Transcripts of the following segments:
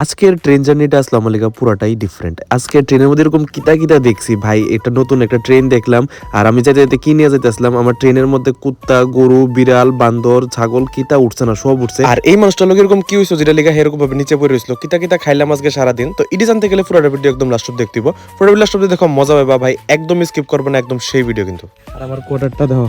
আজকের ট্রেন জার্নিটা আসলাম আলাইকা পুরাটাই ডিফারেন্ট। আজকের ট্রেনের মধ্যে এরকম কিতা কিতা দেখছি ভাই, এটা নতুন একটা ট্রেন দেখলাম। আর আমি যাইতে যাইতে কি নিয়ে যাইতে আসলাম, আমার ট্রেনের মধ্যে কুত্তা, গরু, বিড়াল, বান্দর, ছাগল কিতা উঠছে না, সব উঠছে। আর এই মানুষটার লোক এরকম কি হয়েছে যেটা লেখা এরকম ভাবে নিচে পড়ে রয়েছিল, কিতা কিতা খাইলাম আজকে সারাদিন। তো ইডি জানতে গেলে পুরোটা ভিডিও একদম লাস্ট অব্দি দেখতে পুরোটা লাস্ট অব্দি দেখো, মজা পাবা ভাই, একদম স্কিপ করবে না, একদম সেই ভিডিও কিন্তু। আর আমার কোয়ার্টারটা দেখো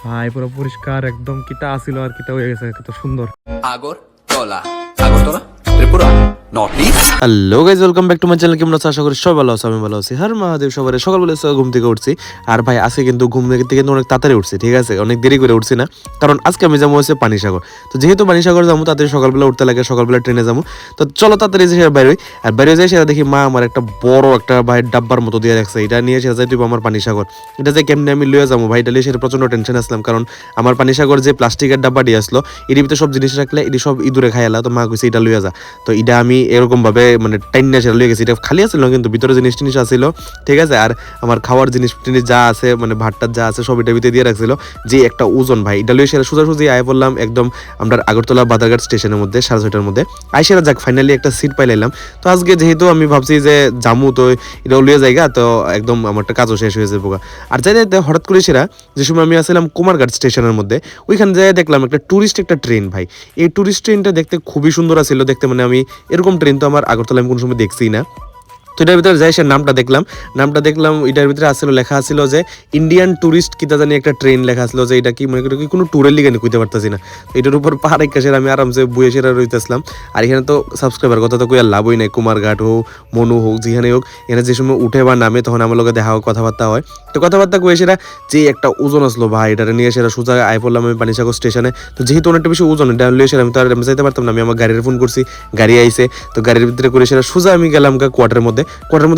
ভাই, পুরো পরিষ্কার একদম, কিতা আসিল আর কিতা হয়ে গেছে, কত সুন্দর। Agartala Agartala Tripura north east. Hello guys, welcome back to my channel. কেমন আছো? আশা করি সবাই ভালো আছো, আমি ভালো আছি। হর মহাদেব। সবাই সকালবেলা ঘুম থেকে উঠছি। আর ভাই আজকে কিন্তু ঘুম থেকে কিন্তু অনেক তাড়াতাড়ি উঠছি, ঠিক আছে, অনেক দেরি করে উঠছি না, কারণ আজকে আমি যাবো হচ্ছে পানিসাগর। তো যেহেতু পানিসাগর যাবো, তাড়াতাড়ি সকালবেলা উঠতে লাগে, সকালবেলা ট্রেনে যাবো। তো চলো তাড়াতাড়ি যে বাইরে, আর বাইরে যাই সেটা দেখি মা আমার একটা বড় একটা ভাই ডাব্বার মতো দিয়ে রাখছে, এটা নিয়ে সেটা যাই আমার পানিসাগর। এটা যে কেমনি আমি লইয়া যাবো ভাই, এটা লিয়ে সেটা প্রচন্ড টেনশন আসলাম, কারণ আমার পানিসাগর যে প্লাস্টিকের ডাব্বা দিয়ে আসলো, এর ভিতরে সব জিনিস রাখলে এটি সব ইঁদুরে খাইলা। তো মা কইছে এটা লইয়া যা। তো এটা আমি এরকম ভাবে মানে টাইনা সেটা লইয়া গেছি। এটা খালি আসছিল কিন্তু ভিতরে জিনিস টিনিস আসছিল, ঠিক আছে। আর আমার খাওয়ার জিনিস টিনিস যা আছে, মানে ভাতটার যা আছে সব এটা ভিতরে দিয়ে রাখছিল। যে একটা ওজন ভাই, এটা লইয়া সেটা সোজাসুজি আয় পড়লাম একদম আমরা আগরতলা বাদারঘাট স্টেশনের মধ্যে 6:30টার মধ্যে আই সেরা যাক ফাইনালি একটা সিট পাইলাম। তো আজকে যেহেতু আমি ভাবছি যে জামু, তো এটা লইয়া জায়গা, তো একদম আমার একটা কাজও শেষ হয়ে যাবো। আর যাই যাইতে হঠাৎ করে সেরা যে সময় আমি আসছিলাম কুমারঘাট স্টেশনের মধ্যে, ওইখানে যাই দেখলাম একটা টুরিস্ট একটা ট্রেন ভাই। এই টুরিস্ট ট্রেনটা দেখতে খুবই সুন্দর ছিল দেখতে, মানে আমি এরকম ট্রেন তো আমার আগরতলা আমি কোনো সময় দেখছি না। তো এটার ভিতরে যাই সে নামটা দেখলাম এটার ভিতরে আসছিল, লেখা আসছিল যে ইন্ডিয়ান টুরিস্ট কিতা জানি একটা ট্রেন লেখা আসলো, যে এটা কি মনে করি কোনো ট্যুরের লিগে কইতে পারতাছি না। তো এটার উপর পাহাড় কাছের আমি আরামসে বইয়ে সেরা রইতেছিলাম। আর এখানে তো সাবস্ক্রাইবার কথা তো কই আর লাভই নাই, কুমারঘাট হোক, মনু হোক, যেখানে হোক, এখানে যে সময় উঠে বা নামে তখন আমার লোকে দেখা হোক, কথাবার্তা হয়। তো কথাবার্তা কয়ে সেরা যে একটা ওজন আসলো ভাই, এটা নিয়ে সেরা সোজা আয় পড়লাম আমি পানিসাগর স্টেশনে। তো যেহেতু অনেকটা বেশি ওজন, এটা লিয়ে সেরা আমি তো আর যাইতে পারতাম না, আমি আমার গাড়ির ফোন করছি, গাড়ি আইছে। তো গাড়ির ভিতরে করে সেরা সোজা আমি গেলাম কোয়ার্টারের মধ্যে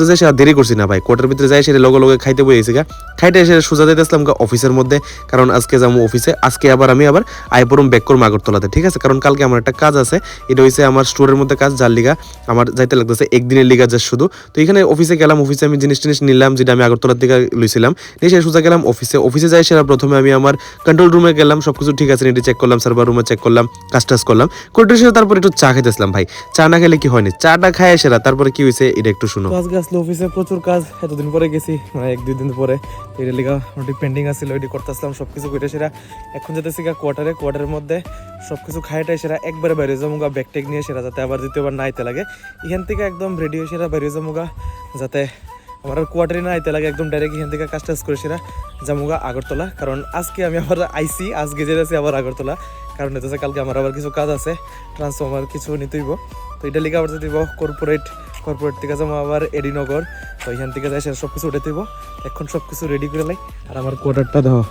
যাই সেটা দেরি করছি না ভাই, কোয়ার্টার ভিতরে যাই সেটা লগে লগে খাইতে বই গেছি খাইতে এসে সোজা যাইতে আসলাম অফিসের মধ্যে, কারণ আজকে যাবো অফিসে। আজকে আবার আমি আই পড়ুম ব্যাক করবো আগরতলাতে, ঠিক আছে, কারণ কালকে আমার একটা কাজ আছে। এটা হয়েছে আমার স্টোরের মধ্যে কাজ, যার লিগা আমার যাইতে লাগতেছে একদিনের লিগা যা শুধু। তো এখানে অফিসে গেলাম, অফিসে আমি জিনিস টিনিস নিলাম যেটা আমি আগরতলার দিকে লইছিলাম, নিয়ে সে সোজা গেলাম অফিসে যাই সেটা প্রথমে আমি আমার কন্ট্রোল রুমে গেলাম, সবকিছু ঠিক আছে এটি চেক করলাম, সার্ভার রুমে চেক করলাম, কাজ টাজ করলাম, করে তারপর একটু চা খাইতেছিলাম ভাই। চা না খেলে কি হয়নি, চাটা খায় সেরা তারপরে কি হয়েছে এটা একটু শুনো। আজকে আসলে অফিসে প্রচুর কাজ, এতদিন পরে গেছি, মানে 1-2 দিন পরে। এটা লিগা ওটি পেন্ডিং আছিল, ওইটি করতেছিলাম সবকিছু করে সেরা। এখন যেতেছি কোয়ার্টারের মধ্যে সবকিছু খাইটাই সেরা একবারে বাইরে যাবো ব্যাগ ট্যাগ নিয়ে সেরা, যাতে আবার দ্বিতীয়বার না আইতে লাগে। এখান থেকে একদম রেডি হয়ে সেরা বাইরে যাবো, যাতে আমার আর কোয়ার্টারে না আইতে লাগে, একদম ডাইরেক্ট এখান থেকে কাজ টাজ করে সেরা যাবো আগরতলা। কারণ আজকে আমি আবার আইসি, আজকে যেতেছি আবার আগরতলা, কারণ হতেছে কালকে আমার আবার কিছু কাজ আছে, ট্রান্সফর্মার কিছু নিতে হইব। তো এটা লিখে আবার দিব কর্পোরেট থেকে যাবো আবার এডিনগর। তো এখান থেকে যাই সেটা সব কিছু উঠে দিব, এখন সব কিছু রেডি করে লাই। আর আমার কোয়ার্টারটা দেখো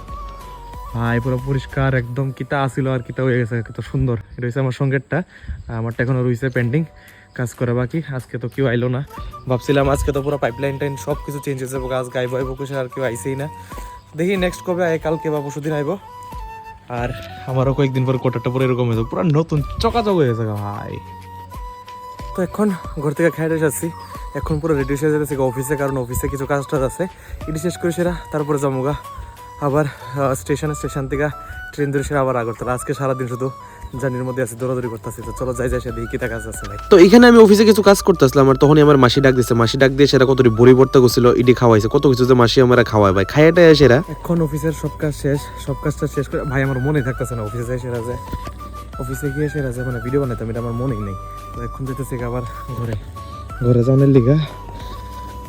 ভাই, পুরো পরিষ্কার একদম, কিতা আসিল আর কিতা হয়ে গেছে, কত সুন্দর। এটা হচ্ছে আমার সঙ্গেরটা, আমারটা এখনো রয়েছে পেন্ডিং কাজ করে বাকি। আজকে তো কেউ আইলো না, ভাবছিলাম আজকে তো পুরো পাইপলাইন টাইন সব কিছু চেঞ্জ হয়েছে, আজ গাইব আইব কিছু, আর কেউ আইসেই না। দেখি নেক্সট কবে আয়, কালকে বা পরশুদিন আইব। আর আমারও কয়েকদিন পর কোয়ার্টারটা পুরো এরকম হয়েছে, পুরো নতুন চকাচক হয়ে গেছে ভাই। তো এখন ঘর থেকে খাইতে আসছি, এখন পুরো রেডি হয়ে যেতেছে অফিসে, কারণ অফিসে কিছু কাজ টাজ আছে, এটি শেষ করে সেরা তারপরে যাবো আবার স্টেশন থেকে ট্রেন ধরে সেরা আবার আগরতলা। আজকে সারাদিন শুধু জার্নির মধ্যে আছে, দৌড়াদৌড়ি করতেছি। তো চলো যাই সে দেখি কিতা কাজ আছে ভাই। তো এখানে আমি অফিসে কিছু কাজ করতেছিলাম, আর তখনই আমার মাসি ডাক দিয়ে সেটা কত বড়ি ভর্তা করছিল, ইডি খাওয়াইছে, কত কিছু যে মাসি আমরা খাওয়ায় ভাই, খাইয়াটা সেরা। এখন অফিসের সব কাজটা শেষ করে ভাই, আমার মনে থাকতেছে না অফিসে যাই সেরা, যে অফিসে গিয়ে সেরা যে মানে ভিডিও বানাইতাম, এটা আমার মনেই নেই। তো এখন যেতেছি আবার ঘরে যাওয়ার লিগা।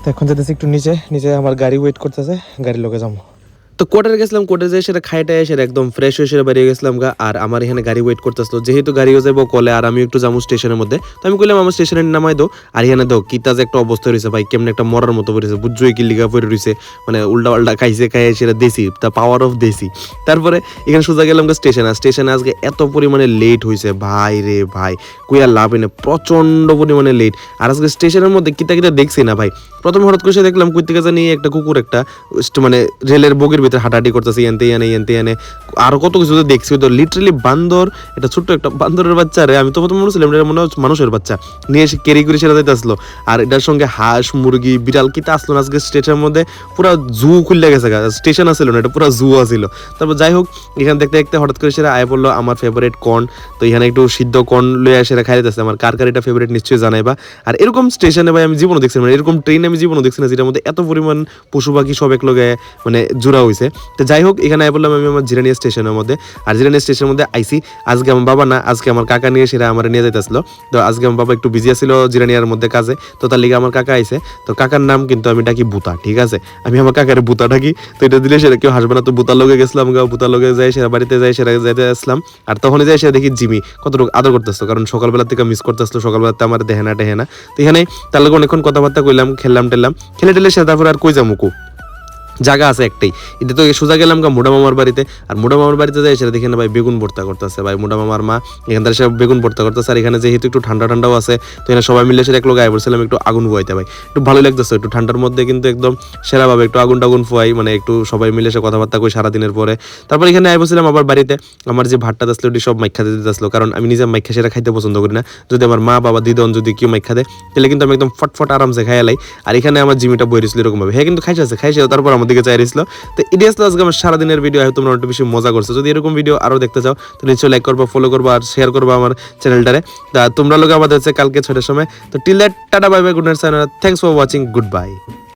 তো এখন যেতেছি একটু নিচে আমার গাড়ি ওয়েট করতেছে, গাড়ির লোকে যাবো। তো কোয়ার্টারে গেছিলাম, কোয়ার্টারে যাই সেটা খাইটাই সেটা একদম ফ্রেশ হয়ে সেটা বেরিয়ে গেছিলাম আর আমার এখানে গাড়ি ওয়েট করতেছিল, যেহেতু গাড়িও যাবো কলে আর আমি একটু যাবো স্টেশনের মধ্যে। তো আমি কইলাম আমার স্টেশনে নামাই দো। আর এখানে দাও কিতা যে একটা অবস্থা রয়েছে ভাই, কেমন একটা মরার মতো পড়েছে, বুঝছোই কি লিগা পড়ে রয়েছে, মানে উল্টা পাল্টা খাইছে সেটা দেশি, দ্য পাওয়ার অফ দেশি। তারপরে এখানে সোজা গেলাম স্টেশনে আজকে এত পরিমাণে লেট হয়েছে ভাই রে ভাই, কই আর লাভ নেই, প্রচন্ড পরিমাণে লেট। আর আজকে স্টেশনের মধ্যে কিতা দেখছি না ভাই, প্রথম হঠাৎ করে এসে দেখলাম কই থেকে জানি একটা কুকুর একটা মানে রেলের বগির ভিতরে হাঁটাহাঁটি করতেছে এনতে এনে আরো কত কিছু তো দেখছি তো লিটারালি বান্দর, এটা ছোট্ট একটা বান্দরের বাচ্চা রে, আমি তো প্রথমে বলছিলাম এটা মনে হচ্ছে মানুষের বাচ্চা, নিয়ে এসে কেরি করে সেটা দিতে আসলো। আর এটার সঙ্গে হাঁস মুরগি বিড়াল কিতা আসলো না আজকে স্টেশনের মধ্যে, পুরো জু খুললে গেছে, স্টেশন আসছিল না, এটা পুরো জু আসছিল। তারপর যাই হোক এখানে দেখতে দেখতে হঠাৎ করে সেটা আয় পড়লো আমার ফেভারিট কর্ন, তো এখানে একটু সিদ্ধ কর্ন লয়ে সেটা খাই দিতেছে। আমার কার কার এটা ফেভারিট নিশ্চয়ই জানাইবা। আর এরকম স্টেশনে ভাই আমি জীবনও দেখছি না, মানে এরকম ট্রেন আমি জীবনও দেখছি না যেটার মধ্যে এত পরিমাণ পশু পাখি সব এক লগে মানে জোড়া হয়েছে। তো যাই হোক এখানে আয় বললাম আমি আমার জিরানিয়া স্টেশনের মধ্যে, আর জিরানিয়া স্টেশনের মধ্যে আইসি। আজকে আমার বাবা না, আজকে আমার কাকা নিয়ে সেটা আমার নিয়ে যাইতেছিল। তো আজকে আমার বাবা একটু বিজি আছিল জিরানিয়ার মধ্যে কাজে, তো তার লিগে আমার কাকা আইছে। তো কাকার নাম কিন্তু আমি ডাকি বুতা, ঠিক আছে, আমি আমার কাকার বুতা ডাকি। তো এটা দিলে সেটা কেউ হাসবে না, তো বুতার লগে গেছিলাম, বুতার লগে যাই সেটা বাড়িতে যাই সেটা যাইতে আসলাম। আর তখন যাই সেটা দেখি জিমি কতটুকু আদর করতেছো, কারণ সকালবেলা থেকে মিস করতেছিল, সকালবেলাতে আমার দেহেনা টেহেনা। তো এখানে তার লগে অনেকক্ষণ কথাবার্তা কইলাম, খেললাম টেললাম, খেলে টেলে সে তারপরে আর কই যামুকু জায়গা আছে একটাই, এটা তো সোজা গেলাম মোটা মামার বাড়িতে। আর মোটা মামার বাড়িতে যাই সেটা দেখে না ভাই বেগুন ভর্তা করতেছে, ভাই মোটা মামার মা এখান থেকে সে বেগুন ভর্তা করতেছে। আর এখানে যেহেতু একটু ঠান্ডা ঠান্ডাও আছে, তো এখানে সবাই মিলে সেটা এক লোক আয় বলছিলাম একটু আগুন ফুয়াইতে, ভাই একটু ভালো লাগতেছে একটু ঠান্ডার মধ্যে, কিন্তু একদম সেরাভাবে একটু আগুন টাগুন ফুয়াই, মানে একটু সবাই মিলে সে কথাবার্তা কই সারাদিনের পরে। তারপর এখানে আয় বলছিলাম আবার বাড়িতে, আমার যে ভাতটা আসলো ওটি সব মাইখা দিতে আসলো, কারণ আমি নিজে মাইখা সেটা খাইতে পছন্দ করি না। যদি আমার মা বাবা দিদন যদি কেউ মাইখা দেয় তাহলে কিন্তু আমি একদম ফটফট আরামসে খাইয়ালাই। আর এখানে আমার জিমিটা বই রয়েছিল এরকমভাবে, হ্যাঁ কিন্তু খাইছে তারপর আমার দিকে চাই রয়েছিল। তো এটি আসলে আজকে আমার সারাদিনের ভিডিও, হয়তো তোমরা একটু বেশি মজা করছো। যদি এরকম ভিডিও আরও দেখতে চাও তো নিশ্চয়ই লাইক করবা, ফলো করবা আর শেয়ার করবা আমার চ্যানেলটারে। তা তোমরা লোক আমাদের হচ্ছে কালকে 6টার সময়। তো till that tata bye bye, good night, thanks for watching, good bye.